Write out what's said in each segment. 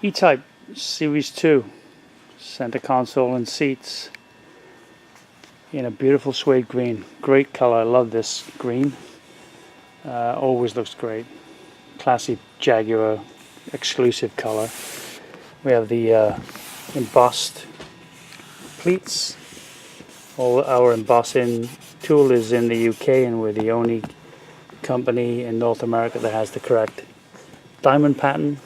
E-Type Series 2 center console and seats in a beautiful suede green. Great color. I love this green. Always looks great. Classy Jaguar exclusive color. We have the embossed pleats. All our embossing tool is in the UK, and we're the only company in North America that has the correct diamond pattern.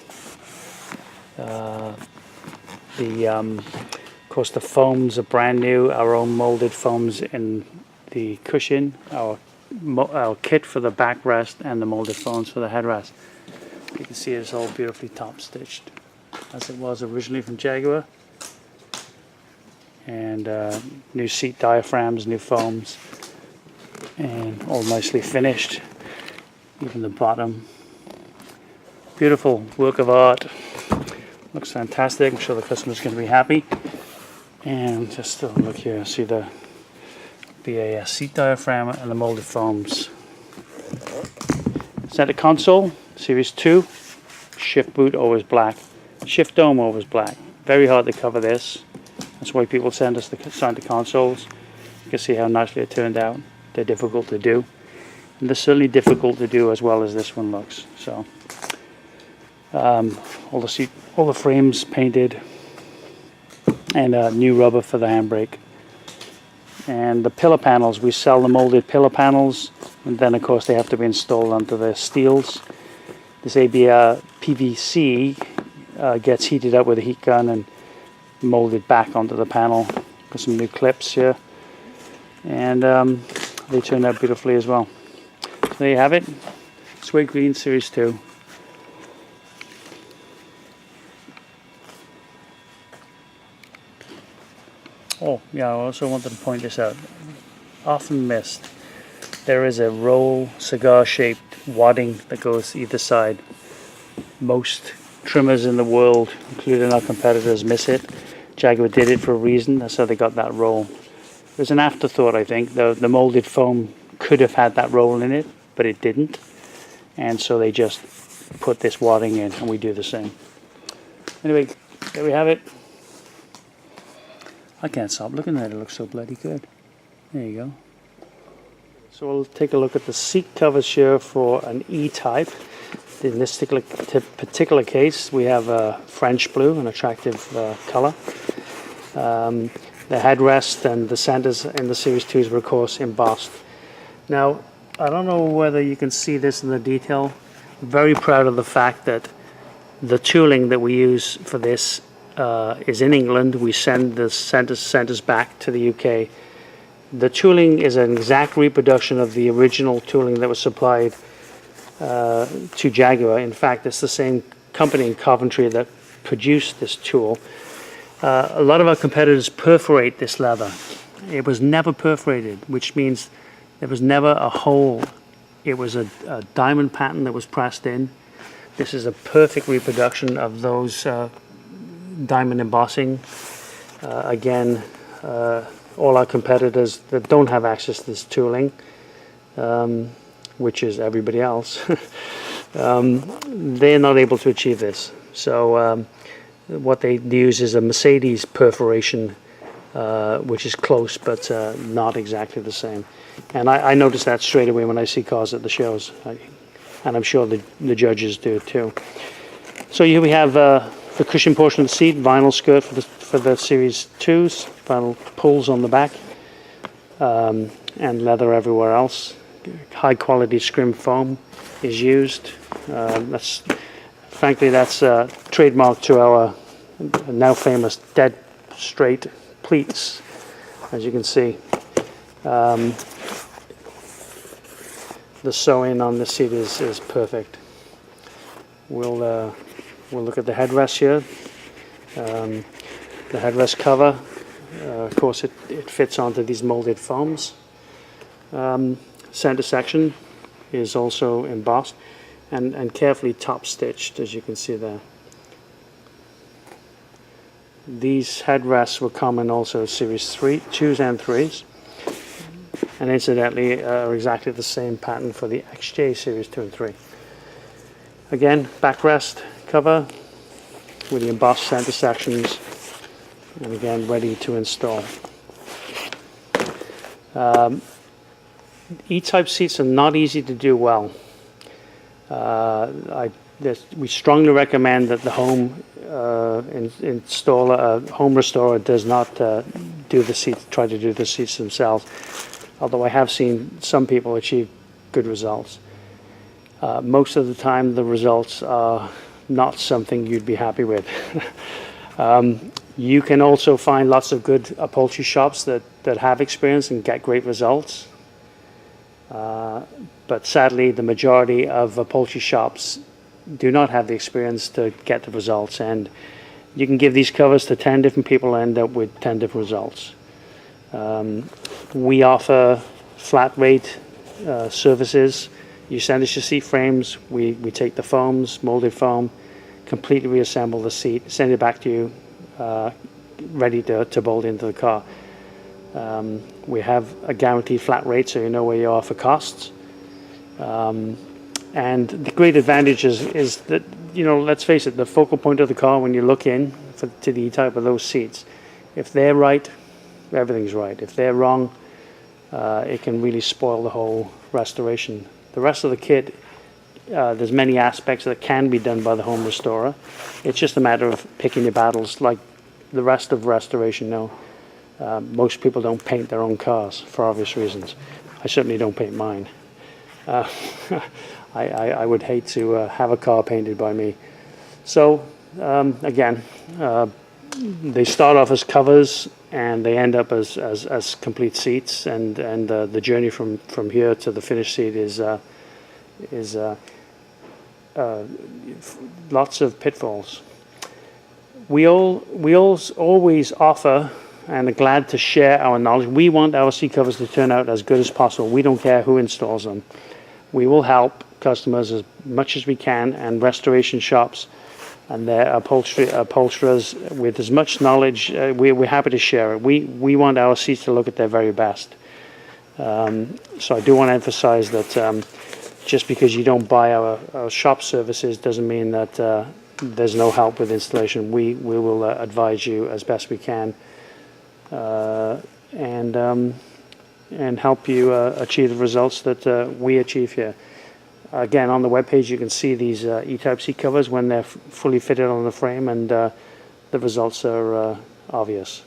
Of course, the foams are brand new. Our own molded foams in the cushion. Our kit for the backrest and the molded foams for the headrest. You can see it's all beautifully top stitched as it was originally from Jaguar. And new seat diaphragms, new foams, and all nicely finished. Even the bottom. Beautiful work of art. Looks fantastic. I'm sure the customer's going to be happy. And just look here, see the BAS seat diaphragm and the molded foams. Center console, Series 2. Shift boot always black. Shift dome always black. Very hard to cover this. That's why people send us the center consoles. You can see how nicely it turned out. They're difficult to do. And they're certainly difficult to do as well as this one looks. So all the frames painted, and new rubber for the handbrake. And the pillar panels, we sell the molded pillar panels, and then of course they have to be installed onto the steels. This ABR PVC gets heated up with a heat gun and molded back onto the panel. Got some new clips here, and they turned out beautifully as well. So there you have it, Suede Green Series 2. Oh yeah, I also wanted to point this out. Often missed. There is a roll cigar shaped wadding that goes either side. Most trimmers in the world, including our competitors, miss it. Jaguar did it for a reason. That's how they got that roll. It was an afterthought, I think. The molded foam could have had that roll in it, but it didn't. And so they just put this wadding in, and we do the same. Anyway, there we have it. I can't stop looking at it. It looks so bloody good. There you go. So we'll take a look at the seat covers here for an E-Type. In this particular case, we have a French blue, an attractive color. The headrest and the centers in the Series 2s were, of course, embossed. Now, I don't know whether you can see this in the detail. I'm very proud of the fact that the tooling that we use for this is in England. We send the centers back to the UK. The tooling is an exact reproduction of the original tooling that was supplied to Jaguar. In fact, it's the same company in Coventry that produced this tool. A lot of our competitors perforate this leather. It was never perforated, which means there was never a hole. It was a diamond pattern that was pressed in. This is a perfect reproduction of those diamond embossing. Again, all our competitors that don't have access to this tooling, which is everybody else, they're not able to achieve this. So what they use is a Mercedes perforation, which is close but not exactly the same. And I notice that straight away when I see cars at the shows, and I'm sure the judges do too. So here we have the cushion portion of the seat, vinyl skirt for the Series 2s, vinyl pulls on the back, and leather everywhere else. High quality scrim foam is used. Frankly, that's trademark to our now famous dead straight pleats, as you can see. The sewing on the seat is perfect. We'll look at the headrest here. The headrest cover, of course, it fits onto these molded foams. Center section is also embossed and carefully top stitched, as you can see there. These headrests were common also Series 2s and 3s, and incidentally are exactly the same pattern for the XJ Series 2 and 3. Again, backrest cover, with the embossed center sections, and again ready to install. E-type seats are not easy to do well. We strongly recommend that the home installer, home restorer, does not try to do the seats themselves. Although I have seen some people achieve good results. Most of the time, the results are not something you'd be happy with. You can also find lots of good upholstery shops that have experience and get great results. But sadly, the majority of upholstery shops do not have the experience to get the results. And you can give these covers to 10 different people and end up with 10 different results. We offer flat rate services. You send us your seat frames. We take the foams, molded foam, completely reassemble the seat, send it back to you, ready to bolt into the car. We have a guaranteed flat rate, so you know where you are for costs. And the great advantage is that, let's face it, the focal point of the car when you look in to the E-type of those seats, if they're right, everything's right. If they're wrong, it can really spoil the whole restoration. The rest of the kit, there's many aspects that can be done by the home restorer. It's just a matter of picking your battles. Like the rest of restoration, most people don't paint their own cars for obvious reasons. I certainly don't paint mine. I would hate to have a car painted by me. So again, they start off as covers and they end up as complete seats, and the journey from here to the finished seat is lots of pitfalls. We always offer and are glad to share our knowledge. We want our seat covers to turn out as good as possible. We don't care who installs them. We will help customers as much as we can, and restoration shops and their upholsterers with as much knowledge. We're happy to share it. We want our seats to look at their very best. So I do want to emphasize that just because you don't buy our shop services doesn't mean that there's no help with installation. We will advise you as best we can and help you achieve the results that we achieve here. Again, on the webpage you can see these E-type seat covers when they're fully fitted on the frame, and the results are obvious.